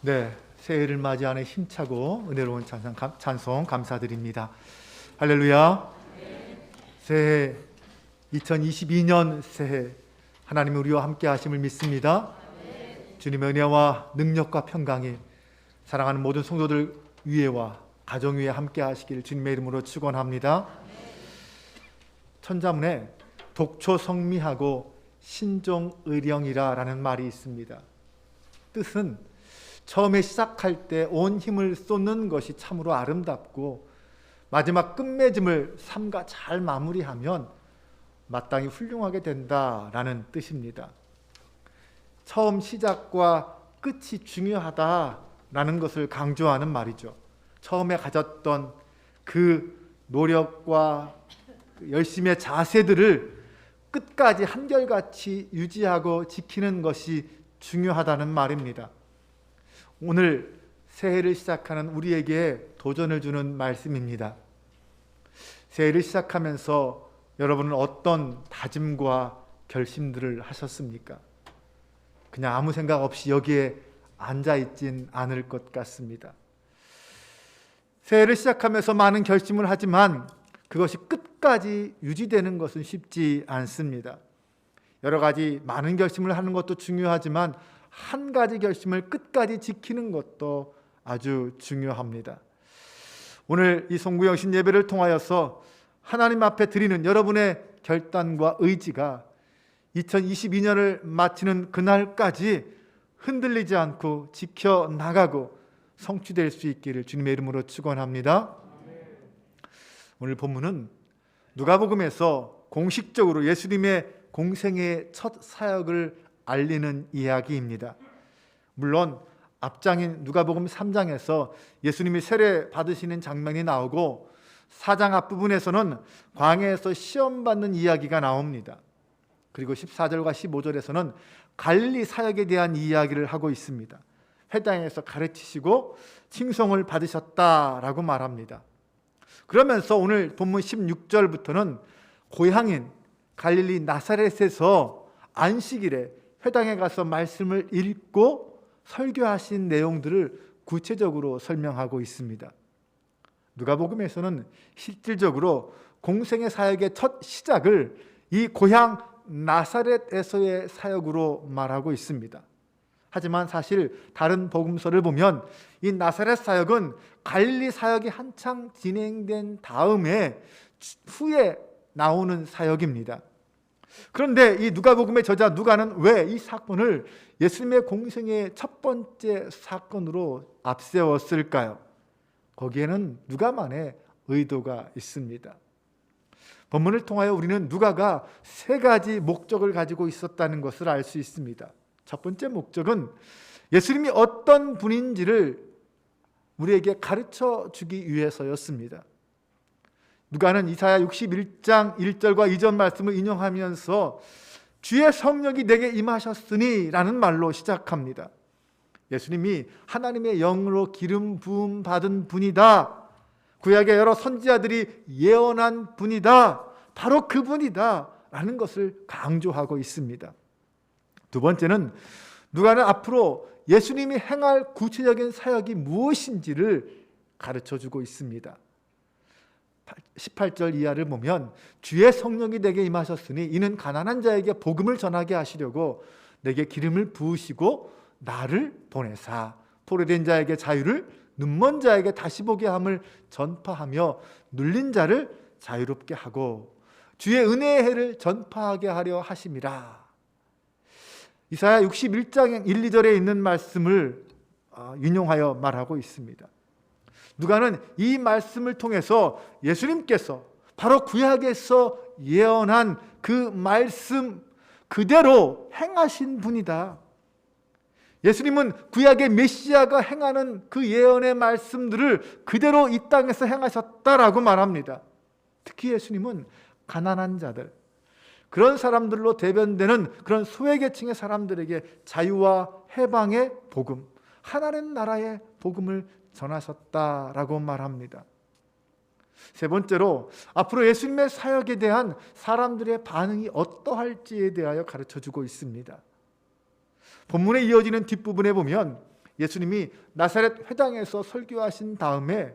네, 새해를 맞이하는 힘차고 은혜로운 찬송 감사드립니다. 할렐루야. 새해 2022년 새해 하나님이 우리와 함께 하심을 믿습니다. 주님의 은혜와 능력과 평강이 사랑하는 모든 성도들 위에와 가정 위에 함께 하시길 주님의 이름으로 축원합니다. 천자문에 독초성미하고 신종의령이라라는 말이 있습니다. 뜻은 처음에 시작할 때 온 힘을 쏟는 것이 참으로 아름답고 마지막 끝맺음을 삼가 잘 마무리하면 마땅히 훌륭하게 된다라는 뜻입니다. 처음 시작과 끝이 중요하다라는 것을 강조하는 말이죠. 처음에 가졌던 그 노력과 열심의 자세들을 끝까지 한결같이 유지하고 지키는 것이 중요하다는 말입니다. 오늘 새해를 시작하는 우리에게 도전을 주는 말씀입니다. 새해를 시작하면서 여러분은 어떤 다짐과 결심들을 하셨습니까? 그냥 아무 생각 없이 여기에 앉아있진 않을 것 같습니다. 새해를 시작하면서 많은 결심을 하지만 그것이 끝까지 유지되는 것은 쉽지 않습니다. 여러 가지 많은 결심을 하는 것도 중요하지만 한 가지 결심을 끝까지 지키는 것도 아주 중요합니다. 오늘 이 송구영신 예배를 통하여서 하나님 앞에 드리는 여러분의 결단과 의지가 2022년을 마치는 그날까지 흔들리지 않고 지켜나가고 성취될 수 있기를 주님의 이름으로 축원합니다. 오늘 본문은 누가복음에서 공식적으로 예수님의 공생의 첫 사역을 알리는 이야기입니다. 물론 앞장인 누가복음 3장에서 예수님이 세례 받으시는 장면이 나오고 4장 앞부분에서는 광야에서 시험받는 이야기가 나옵니다. 그리고 14절과 15절에서는 갈릴리 사역에 대한 이야기를 하고 있습니다. 회당에서 가르치시고 칭송을 받으셨다라고 말합니다. 그러면서 오늘 본문 16절부터는 고향인 갈릴리 나사렛에서 안식일에 회당에 가서 말씀을 읽고 설교하신 내용들을 구체적으로 설명하고 있습니다. 누가복음에서는 실질적으로 공생의 사역의 첫 시작을 이 고향 나사렛에서의 사역으로 말하고 있습니다. 하지만 사실 다른 복음서를 보면 이 나사렛 사역은 갈릴리 사역이 한창 진행된 다음에 후에 나오는 사역입니다. 그런데 이 누가복음의 저자 누가는 왜 이 사건을 예수님의 공생의 첫 번째 사건으로 앞세웠을까요? 거기에는 누가만의 의도가 있습니다. 본문을 통하여 우리는 누가가 세 가지 목적을 가지고 있었다는 것을 알 수 있습니다. 첫 번째 목적은 예수님이 어떤 분인지를 우리에게 가르쳐 주기 위해서였습니다. 누가는 이사야 61장 1절과 2절 말씀을 인용하면서 주의 성령이 내게 임하셨으니 라는 말로 시작합니다. 예수님이 하나님의 영으로 기름 부음 받은 분이다. 구약의 여러 선지자들이 예언한 분이다. 바로 그분이다 라는 것을 강조하고 있습니다. 두 번째는 누가는 앞으로 예수님이 행할 구체적인 사역이 무엇인지를 가르쳐주고 있습니다. 18절 이하를 보면 주의 성령이 내게 임하셨으니 이는 가난한 자에게 복음을 전하게 하시려고 내게 기름을 부으시고 나를 보내사 포로된 자에게 자유를 눈먼 자에게 다시 보게 함을 전파하며 눌린 자를 자유롭게 하고 주의 은혜의 해를 전파하게 하려 하심이라. 이사야 61장 1, 2절에 있는 말씀을 인용하여 말하고 있습니다. 누가는 이 말씀을 통해서 예수님께서 바로 구약에서 예언한 그 말씀 그대로 행하신 분이다. 예수님은 구약의 메시아가 행하는 그 예언의 말씀들을 그대로 이 땅에서 행하셨다라고 말합니다. 특히 예수님은 가난한 자들, 그런 사람들로 대변되는 그런 소외계층의 사람들에게 자유와 해방의 복음, 하나님 나라의 복음을 전하셨다라고 말합니다. 세 번째로 앞으로 예수님의 사역에 대한 사람들의 반응이 어떠할지에 대하여 가르쳐주고 있습니다. 본문에 이어지는 뒷부분에 보면 예수님이 나사렛 회당에서 설교하신 다음에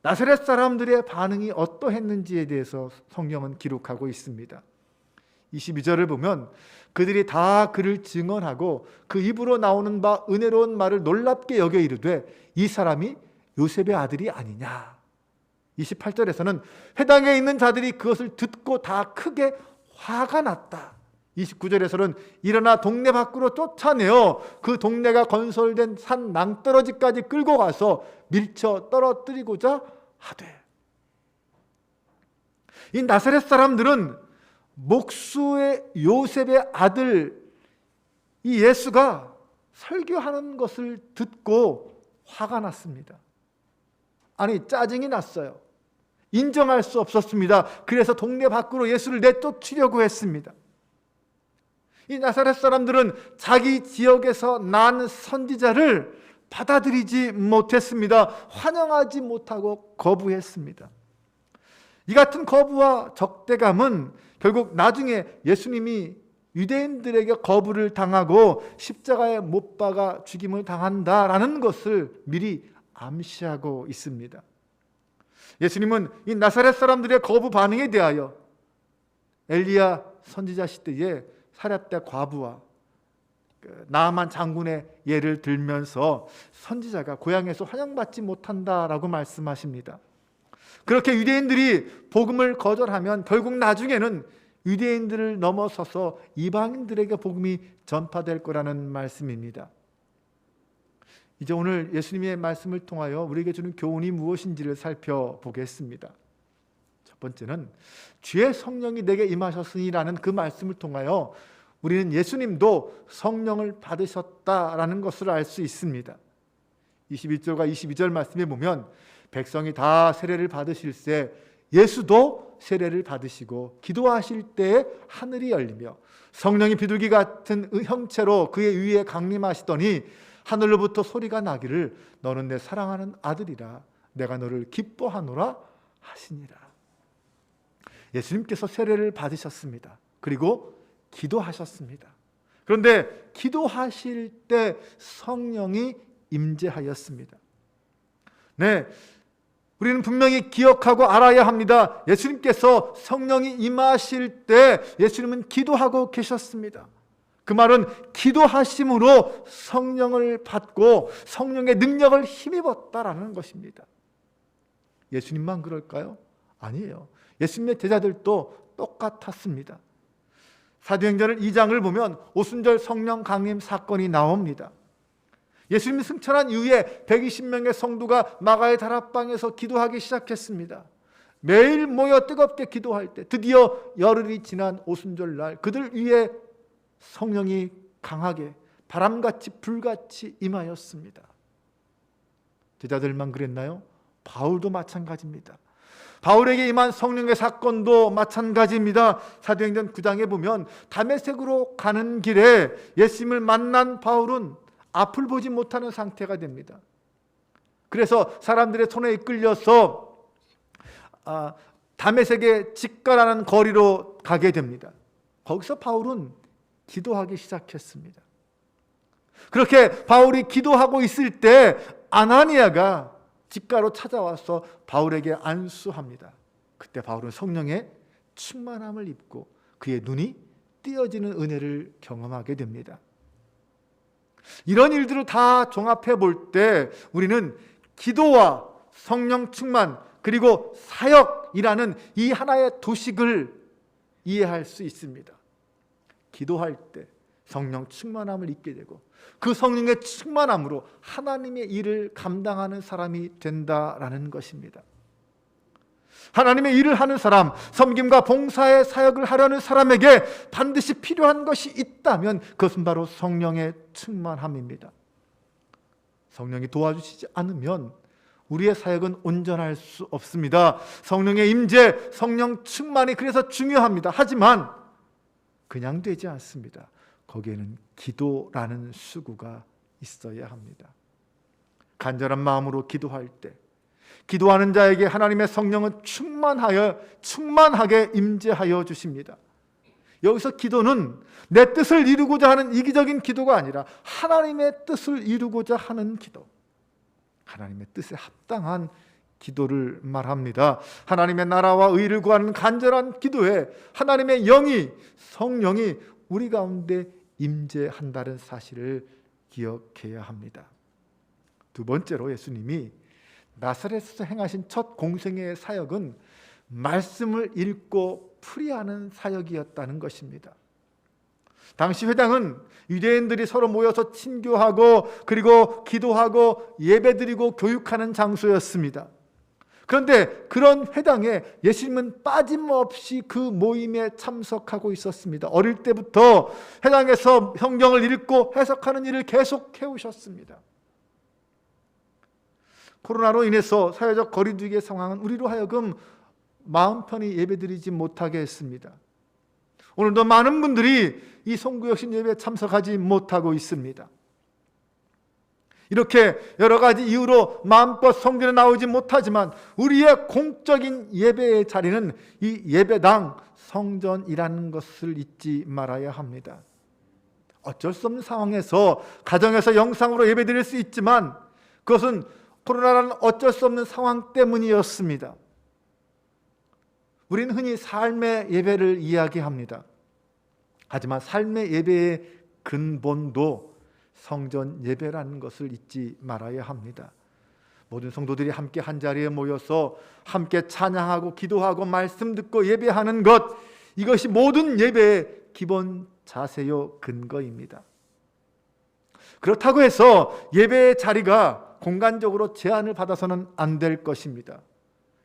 나사렛 사람들의 반응이 어떠했는지에 대해서 성경은 기록하고 있습니다. 22절을 보면 그들이 다 그를 증언하고 그 입으로 나오는 바 은혜로운 말을 놀랍게 여겨 이르되 이 사람이 요셉의 아들이 아니냐. 28절에서는 회당에 있는 자들이 그것을 듣고 다 크게 화가 났다. 29절에서는 일어나 동네 밖으로 쫓아내어 그 동네가 건설된 산 낭떠러지까지 끌고 가서 밀쳐 떨어뜨리고자 하되, 이 나사렛 사람들은 목수의 요셉의 아들 이 예수가 설교하는 것을 듣고 화가 났습니다. 아니, 짜증이 났어요. 인정할 수 없었습니다. 그래서 동네 밖으로 예수를 내쫓으려고 했습니다. 이 나사렛 사람들은 자기 지역에서 난 선지자를 받아들이지 못했습니다. 환영하지 못하고 거부했습니다. 이 같은 거부와 적대감은 결국 나중에 예수님이 유대인들에게 거부를 당하고 십자가에 못 박아 죽임을 당한다라는 것을 미리 암시하고 있습니다. 예수님은 이 나사렛 사람들의 거부 반응에 대하여 엘리야 선지자 시대에 사렙대 과부와 나아만 장군의 예를 들면서 선지자가 고향에서 환영받지 못한다라고 말씀하십니다. 그렇게 유대인들이 복음을 거절하면 결국 나중에는 유대인들을 넘어서서 이방인들에게 복음이 전파될 거라는 말씀입니다. 이제 오늘 예수님의 말씀을 통하여 우리에게 주는 교훈이 무엇인지를 살펴보겠습니다. 첫 번째는 주의 성령이 내게 임하셨으니라는 그 말씀을 통하여 우리는 예수님도 성령을 받으셨다라는 것을 알 수 있습니다. 21절과 22절 말씀에 보면 백성이 다 세례를 받으실새 예수도 세례를 받으시고 기도하실 때에 하늘이 열리며 성령이 비둘기 같은 형체로 그의 위에 강림하시더니 하늘로부터 소리가 나기를 너는 내 사랑하는 아들이라 내가 너를 기뻐하노라 하시니라. 예수님께서 세례를 받으셨습니다. 그리고 기도하셨습니다. 그런데 기도하실 때 성령이 임재하였습니다. 네, 우리는 분명히 기억하고 알아야 합니다. 예수님께서 성령이 임하실 때 예수님은 기도하고 계셨습니다. 그 말은 기도하심으로 성령을 받고 성령의 능력을 힘입었다라는 것입니다. 예수님만 그럴까요? 아니에요. 예수님의 제자들도 똑같았습니다. 사도행전 2장을 보면 오순절 성령 강림 사건이 나옵니다. 예수님이 승천한 이후에 120명의 성도가 마가의 다락방에서 기도하기 시작했습니다. 매일 모여 뜨겁게 기도할 때 드디어 열흘이 지난 오순절날 그들 위에 성령이 강하게 바람같이 불같이 임하였습니다. 제자들만 그랬나요? 바울도 마찬가지입니다. 바울에게 임한 성령의 사건도 마찬가지입니다. 사도행전 9장에 보면 다메섹으로 가는 길에 예수님을 만난 바울은 앞을 보지 못하는 상태가 됩니다. 그래서 사람들의 손에 이끌려서 다메섹의 직가라는 거리로 가게 됩니다. 거기서 바울은 기도하기 시작했습니다. 그렇게 바울이 기도하고 있을 때 아나니아가 직가로 찾아와서 바울에게 안수합니다. 그때 바울은 성령의 충만함을 입고 그의 눈이 띄어지는 은혜를 경험하게 됩니다. 이런 일들을 다 종합해 볼 때 우리는 기도와 성령 충만 그리고 사역이라는 이 하나의 도식을 이해할 수 있습니다. 기도할 때 성령 충만함을 입게 되고 그 성령의 충만함으로 하나님의 일을 감당하는 사람이 된다라는 것입니다. 하나님의 일을 하는 사람, 섬김과 봉사의 사역을 하려는 사람에게 반드시 필요한 것이 있다면 그것은 바로 성령의 충만함입니다. 성령이 도와주시지 않으면 우리의 사역은 온전할 수 없습니다. 성령의 임재, 성령 충만이 그래서 중요합니다. 하지만 그냥 되지 않습니다. 거기에는 기도라는 수구가 있어야 합니다. 간절한 마음으로 기도할 때 기도하는 자에게 하나님의 성령은 충만하게 임재하여 주십니다. 여기서 기도는 내 뜻을 이루고자 하는 이기적인 기도가 아니라 하나님의 뜻을 이루고자 하는 기도, 하나님의 뜻에 합당한 기도를 말합니다. 하나님의 나라와 의를 구하는 간절한 기도에 하나님의 영이, 성령이 우리 가운데 임재한다는 사실을 기억해야 합니다. 두 번째로 예수님이 나사렛에서 행하신 첫 공생애의 사역은 말씀을 읽고 풀이하는 사역이었다는 것입니다. 당시 회당은 유대인들이 서로 모여서 친교하고 그리고 기도하고 예배드리고 교육하는 장소였습니다. 그런데 그런 회당에 예수님은 빠짐없이 그 모임에 참석하고 있었습니다. 어릴 때부터 회당에서 성경을 읽고 해석하는 일을 계속 해오셨습니다. 코로나로 인해서 사회적 거리두기의 상황은 우리로 하여금 마음 편히 예배드리지 못하게 했습니다. 오늘도 많은 분들이 이 송구역신 예배에 참석하지 못하고 있습니다. 이렇게 여러 가지 이유로 마음껏 성전에 나오지 못하지만 우리의 공적인 예배의 자리는 이 예배당 성전이라는 것을 잊지 말아야 합니다. 어쩔 수 없는 상황에서 가정에서 영상으로 예배드릴 수 있지만 그것은 코로나라는 어쩔 수 없는 상황 때문이었습니다. 우리는 흔히 삶의 예배를 이야기합니다. 하지만 삶의 예배의 근본도 성전 예배라는 것을 잊지 말아야 합니다. 모든 성도들이 함께 한자리에 모여서 함께 찬양하고 기도하고 말씀 듣고 예배하는 것, 이것이 모든 예배의 기본 자세요 근거입니다. 그렇다고 해서 예배의 자리가 공간적으로 제한을 받아서는 안 될 것입니다.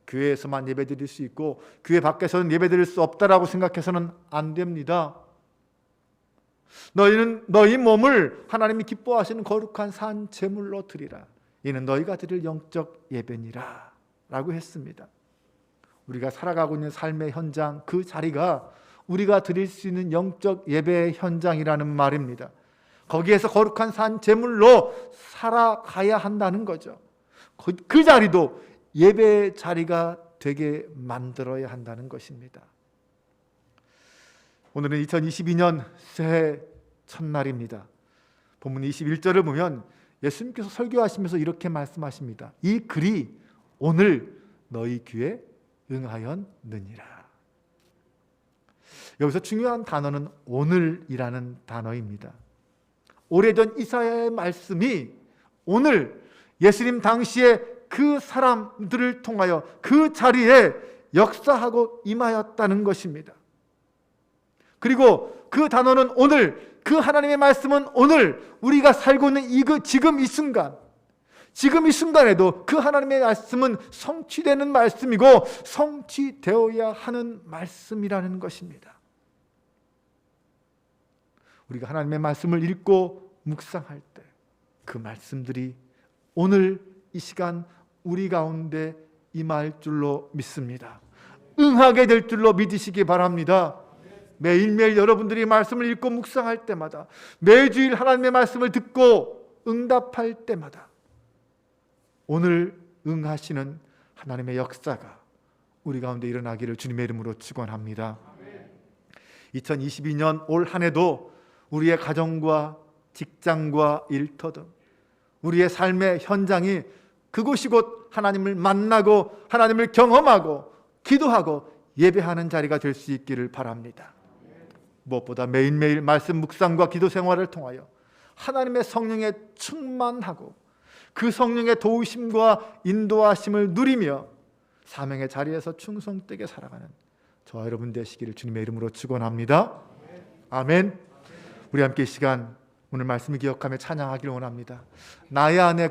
교회에서만 예배드릴 수 있고 교회 밖에서는 예배드릴 수 없다라고 생각해서는 안 됩니다. 너희는 너희 몸을 하나님이 기뻐하시는 거룩한 산 제물로 드리라. 이는 너희가 드릴 영적 예배니라 라고 했습니다. 우리가 살아가고 있는 삶의 현장, 그 자리가 우리가 드릴 수 있는 영적 예배의 현장이라는 말입니다. 거기에서 거룩한 산 제물로 살아가야 한다는 거죠. 그 자리도 예배의 자리가 되게 만들어야 한다는 것입니다. 오늘은 2022년 새해 첫날입니다. 본문 21절을 보면 예수님께서 설교하시면서 이렇게 말씀하십니다. 이 글이 오늘 너희 귀에 응하였느니라. 여기서 중요한 단어는 오늘이라는 단어입니다. 오래전 이사야의 말씀이 오늘 예수님 당시에 그 사람들을 통하여 그 자리에 역사하고 임하였다는 것입니다. 그리고 그 단어는 오늘, 그 하나님의 말씀은 오늘 우리가 살고 있는 지금 이 순간, 지금 이 순간에도 그 하나님의 말씀은 성취되는 말씀이고 성취되어야 하는 말씀이라는 것입니다. 우리가 하나님의 말씀을 읽고 묵상할 때 그 말씀들이 오늘 이 시간 우리 가운데 임할 줄로 믿습니다. 응하게 될 줄로 믿으시기 바랍니다. 매일매일 여러분들이 말씀을 읽고 묵상할 때마다, 매주일 하나님의 말씀을 듣고 응답할 때마다 오늘 응하시는 하나님의 역사가 우리 가운데 일어나기를 주님의 이름으로 축원합니다. 2022년 올 한 해도 우리의 가정과 직장과 일터 등 우리의 삶의 현장이 그곳이 곧 하나님을 만나고 하나님을 경험하고 기도하고 예배하는 자리가 될 수 있기를 바랍니다. 무엇보다 매일매일 말씀 묵상과 기도 생활을 통하여 하나님의 성령에 충만하고 그 성령의 도우심과 인도하심을 누리며 사명의 자리에서 충성되게 살아가는 저와 여러분 되시기를 주님의 이름으로 축원합니다. 아멘. 우리 함께 이 시간 오늘 말씀을 기억하며 찬양하기를 원합니다. 나의 안에